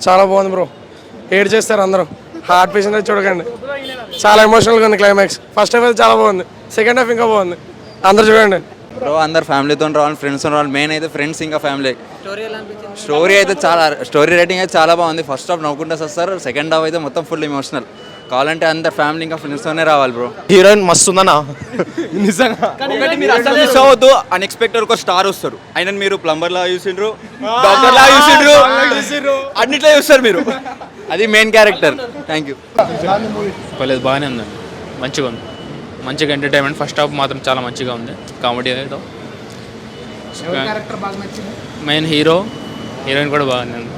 చాలా బాగుంది బ్రో. ఏడ్ చేస్తారు అందరూ. హార్ట్ పేషెంట్ అయితే చూడకండి, చాలా ఎమోషనల్గా ఉంది క్లైమాక్స్. ఫస్ట్ హాఫ్ అయితే చాలా బాగుంది, సెకండ్ హాఫ్ ఇంకా బాగుంది. అందరూ చూడండి బ్రో. అందరు ఫ్యామిలీతో రావాలి, ఫ్రెండ్స్తో రావాలి. మెయిన్ అయితే ఫ్రెండ్స్ ఇంకా ఫ్యామిలీ. స్టోరీ అయితే స్టోరీ రైటింగ్ అయితే చాలా బాగుంది. ఫస్ట్ హాఫ్ నవ్వుకుంటూ వస్తారు, సెకండ్ హాఫ్ అయితే మొత్తం ఫుల్ ఎమోషనల్. కావాలంటే అందరు ఫ్యామిలీ ఇంకా ఫ్రెండ్స్తోనే రావాలి బ్రో. హీరోయిన్ మస్తు ఉందన్నా నిజంగా. మీరు అసలు మిస్ అవ్వద్దు. అన్ఎక్స్పెక్టెడ్ ఒక స్టార్ వస్తారు. ఆయన మీరు ప్లంబర్ లా చూసిండ్రు, డాక్టర్ లా చూసిండ్రు, అన్నిట్లో చూస్తారు మీరు. అది మెయిన్ క్యారెక్టర్. Thank you. పర్లేదు, బాగానే ఉందండి, మంచిగా ఉంది, మంచిగా ఎంటర్టైన్మెంట్. ఫస్ట్ హాఫ్ మాత్రం చాలా మంచిగా ఉంది, కామెడీ ఏదో. మెయిన్ హీరోయిన్ కూడా బాగానే ఉంది,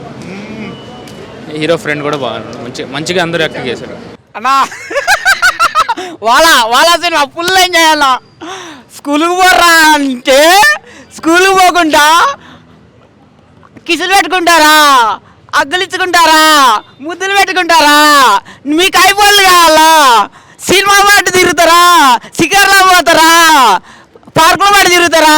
హీరో ఫ్రెండ్ కూడా బాగుంది. మంచిగా అందరూ యాక్టింగ్ చేశారు అన్నా. వాళ్ళ సినిమా ఫుల్ ఎంజాయ్ అన్నా. స్కూల్కి పోర్రా అంటే స్కూల్కి పోకుండా కిసులు పెట్టుకుంటారా, అగ్గులిచ్చుకుంటారా, ముద్దులు పెట్టుకుంటారా? మీకు ఐఫోన్లు కావాలా? సినిమా పాటు తిరుగుతారా, షికార్లో పోతారా, పార్కుల పాటు తిరుగుతారా?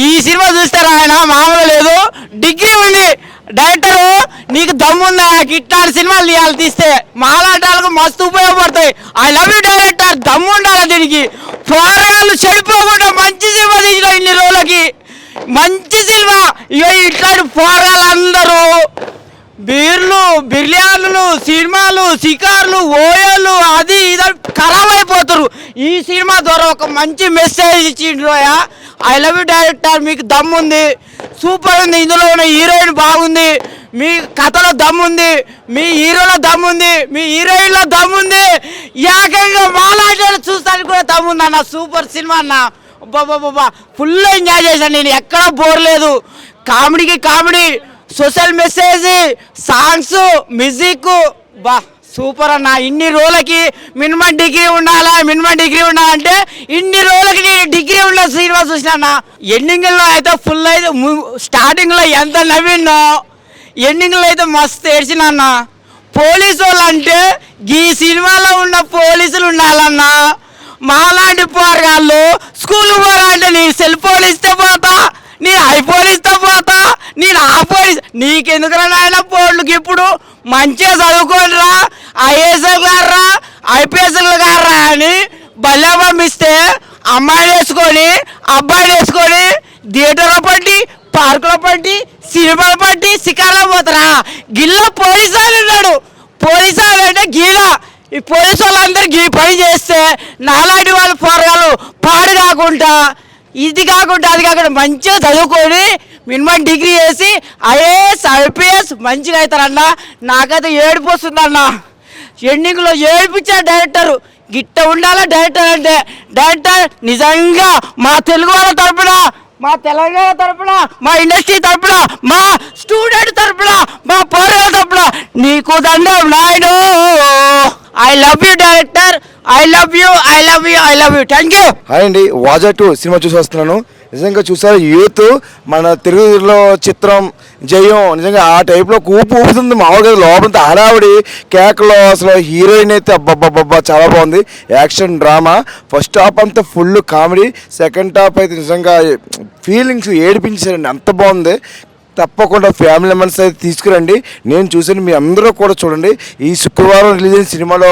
ఈ సినిమా చూస్తారా? ఆయన మామూలు లేదు, డిగ్రీ ఉంది. డైరెక్టరు నీకు దమ్ముందా ఇట్లాంటి సినిమాలు తీయాలి, తీస్తే మాలాంటి వాళ్ళకు మస్తు ఉపయోగపడతాయి. I love you director. దమ్ము ఉండాలి దీనికి. పోరగాళ్ళు చెడిపోకుండా మంచి సినిమా తీసిన ఇన్ని రోజులకి, మంచి సినిమా. ఇక ఇట్లాంటి పోరగాళ్ళు అందరూ బీర్లు, బిర్యానీలు, సినిమాలు, షికార్లు, ఓయలు, అది ఇది ఖరాబ్ అయిపోతారు. ఈ సినిమా ద్వారా ఒక మంచి మెసేజ్ ఇచ్చిండ్రోయా. I love you director. మీకు దమ్ముంది, సూపర్ ఉంది. ఇందులో ఉన్న హీరోయిన్ బాగుంది, మీ కథలో దమ్ముంది, మీ హీరోలో దమ్ముంది, మీ హీరోయిన్లో దమ్ముంది, ఏకంగా మాలాంటి చూస్తానికి కూడా దమ్ముంది అన్న. సూపర్ సినిమా అన్న. బాబా ఫుల్ ఎంజాయ్ చేశాను నేను, ఎక్కడా బోర్ లేదు. కామెడీకి comedy, social message, songs, music, బా సూపర్ అన్న. ఇన్ని రోజులకి మినిమం డిగ్రీ ఉండాలంటే ఇన్ని రోజులకి నేను డిగ్రీ ఉన్న సినిమా చూసినా. ఎండింగ్లో అయితే ఫుల్ అయితే, స్టార్టింగ్లో ఎంత నవ్విందో, ఎండింగ్లో అయితే మస్తు ఏడ్చినా. పోలీసు వాళ్ళు అంటే ఈ సినిమాలో ఉన్న పోలీసులు ఉండాలన్నా. మాలాంటి పోరగాళ్ళు స్కూల్ పోరాలంటే నేను సెల్ ఫోన్ ఇస్తే పోతా, నేను ఐఫోన్ ఇస్తే పోతా, నేను ఆ పోలీస్. నీకెందుకురా నాయన ఫోన్లకి? ఇప్పుడు మంచిగా చదువుకోనిరా, ఐఏఎస్ఎల్ గారా, ఐపీఎస్ఎల్ గారా అని బల్లె పంపిస్తే అమ్మాయిని వేసుకొని అబ్బాయిని వేసుకొని థియేటర్లో పట్టి, పార్కులో పట్టి, సినిమాలు పట్టి, షికార్లో పోతారా? గిల్ల పోలీసు వాళ్ళు ఉన్నాడు. పోలీసు వాళ్ళు అంటే గీల. ఈ పోలీసు వాళ్ళందరూ గీ పని చేస్తే నాలాంటి వాళ్ళు పోరగాళ్ళు పాడు కాకుండా, ఇది కాకుండా అది కాకుండా మంచిగా చదువుకొని మినిమం డిగ్రీ చేసి ఐఏఎస్, ఐపీఎస్ మంచిగా అవుతారన్న. నాకైతే ఏడుపు వస్తుందన్న. ఎండింగ్లో ఏడిపించారు డైరెక్టరు. గిట్ట ఉండాలా డైరెక్టర్ అంటే. డైరెక్టర్ నిజంగా మా తెలుగు వాళ్ళ తరపున, మా తెలంగాణ తరపున, మా ఇండస్ట్రీ తరపున, మా స్టూడెంట్ తరపున, మా పోరాల తరపున నీకు దండం Naidu. I love you director. I love you. Thank you. Hi అండి, వాజా 2 సినిమా చూసి వస్తున్నాను. నిజంగా చూసారు, యూత్ మన తెలుగులో చిత్రం జయం నిజంగా ఆ టైప్లో ఊపుతుంది. మామూలుగా లోపల హడావుడి కేకలో అసలు హీరోయిన్ అయితే అబ్బబ్బబ్బా చాలా బాగుంది. Action drama. ఫస్ట్ హాఫ్ అంతా ఫుల్ కామెడీ, సెకండ్ హాఫ్ అయితే నిజంగా ఫీలింగ్స్ ఏడిపించారండి, అంత బాగుంది. తప్పకుండా ఫ్యామిలీ మెంబర్స్ అయితే తీసుకురండి. నేను చూసాను, మీ అందరూ కూడా చూడండి. ఈ శుక్రవారం రిలీజ్ అయిన సినిమాలో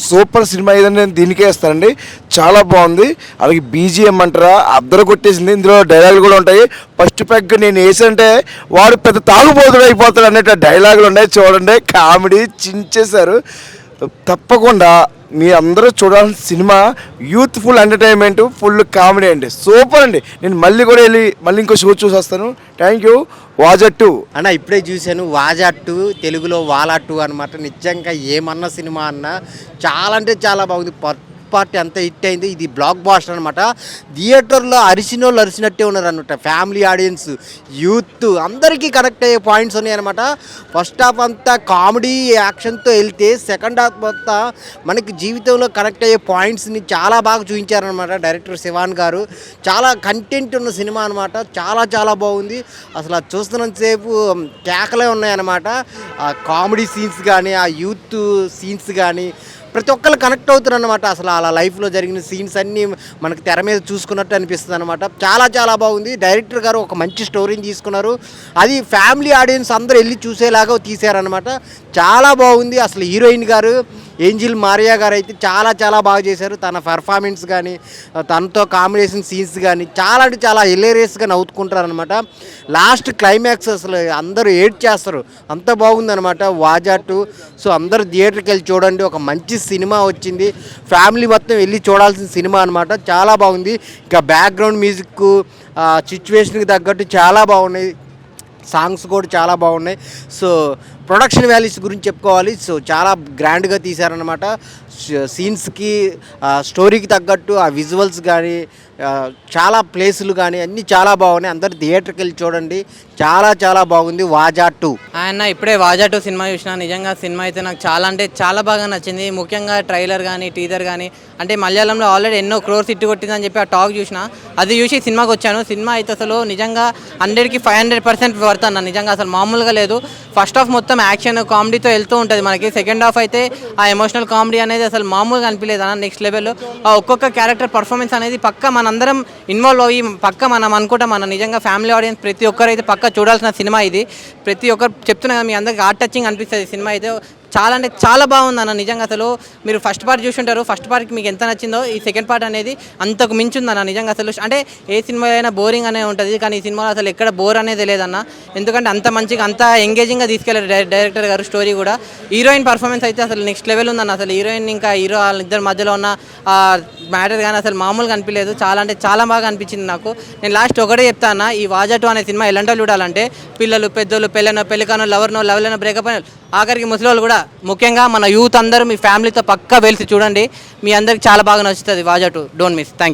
సూపర్ సినిమా ఏదంటే నేను దీనికే ఇస్తానండి. చాలా బాగుంది. అలాగే బీజిఎం అంటారా అద్దరు కొట్టేసింది. ఇందులో డైలాగులు కూడా ఉంటాయి. ఫస్ట్ పెగ్ నేను వేసంటే వాడు పెద్ద తాగుబోతుడు అయిపోతాడు అన్నట్టు డైలాగులు ఉన్నాయి. చూడండి, కామెడీ చించేశారు. తప్పకుండా మీ అందరూ చూడాల్సిన cinema. Youthful entertainment, full comedy అండి. సూపర్ అండి. నేను మళ్ళీ కూడా వెళ్ళి ఇంకో షో చూసి వస్తాను. Thank you. వాజా 2 అన్న ఇప్పుడే చూశాను. వాజా 2 తెలుగులో వాలా 2 అనమాట. నిజంగా ఏమన్నా సినిమా అన్న చాలా అంటే చాలా బాగుంది. పార్టీ అంతా హిట్ అయింది. ఇది బ్లాక్ బాస్టర్ అనమాట. థియేటర్లో అరిసినోళ్ళు అరిసినట్టే ఉన్నారు అనమాట. ఫ్యామిలీ ఆడియన్స్, యూత్ అందరికీ కనెక్ట్ అయ్యే పాయింట్స్ ఉన్నాయి అనమాట. ఫస్ట్ హాఫ్ అంతా కామెడీ యాక్షన్తో వెళ్తే సెకండ్ హాఫ్ అంతా మనకి జీవితంలో కనెక్ట్ అయ్యే పాయింట్స్ని చాలా బాగా చూపించారనమాట డైరెక్టర్ శివాన్ గారు. చాలా కంటెంట్ ఉన్న సినిమా అనమాట. చాలా చాలా బాగుంది. అసలు అది చూస్తున్నంతసేపు కేకలే ఉన్నాయన్నమాట. ఆ కామెడీ సీన్స్ కానీ, ఆ యూత్ సీన్స్ కానీ ప్రతి ఒక్కరు కనెక్ట్ అవుతారు అనమాట. అసలు అలా లైఫ్లో జరిగిన సీన్స్ అన్నీ మనకు తెర మీద చూసుకున్నట్టు అనిపిస్తుంది అనమాట. చాలా చాలా బాగుంది. డైరెక్టర్ గారు ఒక మంచి స్టోరీని తీసుకున్నారు. అది ఫ్యామిలీ ఆడియన్స్ అందరూ వెళ్ళి చూసేలాగా తీశారనమాట. చాలా బాగుంది. అసలు హీరోయిన్ గారు ఏంజిల్ మారియా గారు అయితే చాలా చాలా బాగా చేశారు. తన పెర్ఫార్మెన్స్ కానీ తనతో కాంబినేషన్ సీన్స్ కానీ చాలా అంటే చాలా హిలేరియస్గా నవ్వుకుంటారు అనమాట. లాస్ట్ క్లైమాక్స్ అసలు అందరూ ఏడ్ చేస్తారు, అంత బాగుందనమాట వాజా 2. సో అందరూ థియేటర్కి వెళ్ళి చూడండి. ఒక మంచి సినిమా వచ్చింది, ఫ్యామిలీ మొత్తం వెళ్ళి చూడాల్సిన సినిమా అనమాట. చాలా బాగుంది. ఇంకా బ్యాక్గ్రౌండ్ మ్యూజిక్ సిచ్యువేషన్కి తగ్గట్టు చాలా బాగున్నాయి. సాంగ్స్ కూడా చాలా బాగున్నాయి. సో ప్రొడక్షన్ వాల్యూస్ గురించి చెప్పుకోవాలి. సో చాలా గ్రాండ్గా తీశారనమాట. సీన్స్కి స్టోరీకి తగ్గట్టు ఆ విజువల్స్ కానీ చాలా ప్లేసులు కానీ అన్నీ చాలా బాగున్నాయి. అందరు థియేటర్కి వెళ్ళి చూడండి. చాలా చాలా బాగుంది వాజా 2. ఆయన ఇప్పుడే వాజా 2 సినిమా చూసిన. నిజంగా సినిమా అయితే నాకు చాలా అంటే చాలా బాగా నచ్చింది. ముఖ్యంగా ట్రైలర్ కానీ టీజర్ కానీ అంటే మలయాళంలో ఆల్రెడీ ఎన్నో క్రోర్స్ హిట్ కొట్టిందని చెప్పి ఆ టాక్ చూసిన. అది చూసి సినిమాకి వచ్చాను. సినిమా అయితే అసలు నిజంగా 100కి 500% వర్త్ అన్న. నిజంగా అసలు మామూలుగా లేదు. ఫస్ట్ హాఫ్ మొత్తం యాక్షన్ కామెడీతో వెళ్తూ ఉంటుంది మనకి. సెకండ్ హాఫ్ అయితే ఆ ఎమోషనల్ కామెడీ అనేది అసలు మామూలుగా అనిపించలేదు అన్న. నెక్స్ట్ లెవెల్లో ఆ ఒక్కొక్క క్యారెక్టర్ పర్ఫార్మెన్స్ అనేది పక్క మనందరం ఇన్వాల్వ్ అయ్యి పక్క మనం అనుకుంటాం. మన నిజంగా ఫ్యామిలీ ఆడియన్స్ ప్రతి ఒక్కరైతే పక్క చూడాల్సిన సినిమా ఇది. ప్రతి ఒక్కరు చెప్తున్నా కదా, మీ అందరికి హార్ట్ టచింగ్ అనిపిస్తుంది సినిమా అయితే. చాలా అంటే చాలా బాగుంది అన్న. నిజంగా అసలు మీరు ఫస్ట్ పార్ట్ చూసుంటారు. ఫస్ట్ పార్ట్కి మీకు ఎంత నచ్చిందో ఈ సెకండ్ పార్ట్ అనేది అంతకు మించి ఉందన్న. నిజంగా అసలు అంటే ఏ సినిమా అయినా బోరింగ్ అనే ఉంటుంది, కానీ ఈ సినిమాలో అసలు ఎక్కడ బోర్ అనేది లేదన్న. ఎందుకంటే అంత మంచిగా అంత ఎంగేజింగ్గా తీసుకెళ్ళారు డైరెక్టర్ గారు. స్టోరీ కూడా, హీరోయిన్ పర్ఫార్మెన్స్ అయితే అసలు నెక్స్ట్ లెవెల్ ఉందన్న. అసలు హీరోయిన్ ఇంకా హీరో వాళ్ళిద్దరి మధ్యలో ఉన్న మ్యాటర్ కానీ అసలు మామూలుగా అనిపించలేదు. చాలా అంటే చాలా బాగా అనిపించింది నాకు. నేను లాస్ట్ ఒకటే చెప్తాను, ఈ వాజా 2 అనే సినిమా ఎలాంటి చూడాలంటే పిల్లలు, పెద్దోళ్ళు, పెళ్ళికానో, లవర్లైనా, బ్రేకప్ అయిన, ఆఖరికి ముసలోళ్ళు కూడా, ముఖ్యంగా మన యూత్ అందరూ మీ ఫ్యామిలీతో పక్కా వెలిసి చూడండి. మీ అందరికి చాలా బాగా నచ్చుతుంది వాజా 2. Don't miss. Thank you.